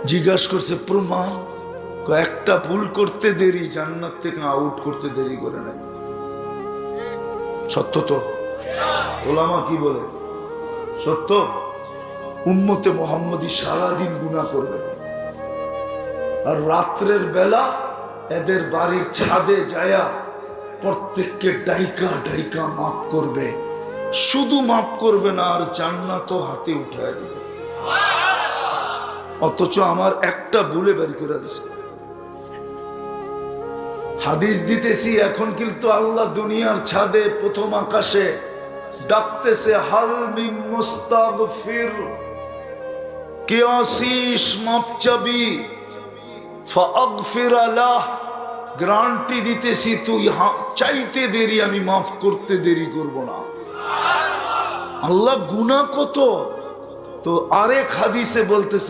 জিজ্ঞাসা করছে প্রমাণ, একটা ভুল করতে দেরি জান্নাত থেকে আউট করতে দেরি করে নাই। সত্য তো? ওলামা কি বলে? সত্য। উম্মতে মুহাম্মদী সারাদিন গুনাহ করবে, আর রাত্রের বেলা এদের বাড়ির ছাদে যায়া প্রত্যেককে ডাইকা ডাইকা মাফ করবে। শুধু মাফ করবে না, আর জান্নাত হাতে উঠায় দিবে। অথচ আমার একটা ভুলে বের করে দিছে। হাদিস দিতেছি এখন, কিন্তু আল্লাহ দুনিয়ার ছাদে প্রথম আকাশে ডাকতেছে, হাল মিন মুস্তাগফির, কে আসিস মাফ চাবি, ফাগফির লাহ, গ্যারান্টি দিতেছি তুই চাইতে দেরি, আমি মাফ করতে দেরি করব না। আল্লাহ গুনাহ কত, তো আরেক হাদিসে বলতেছে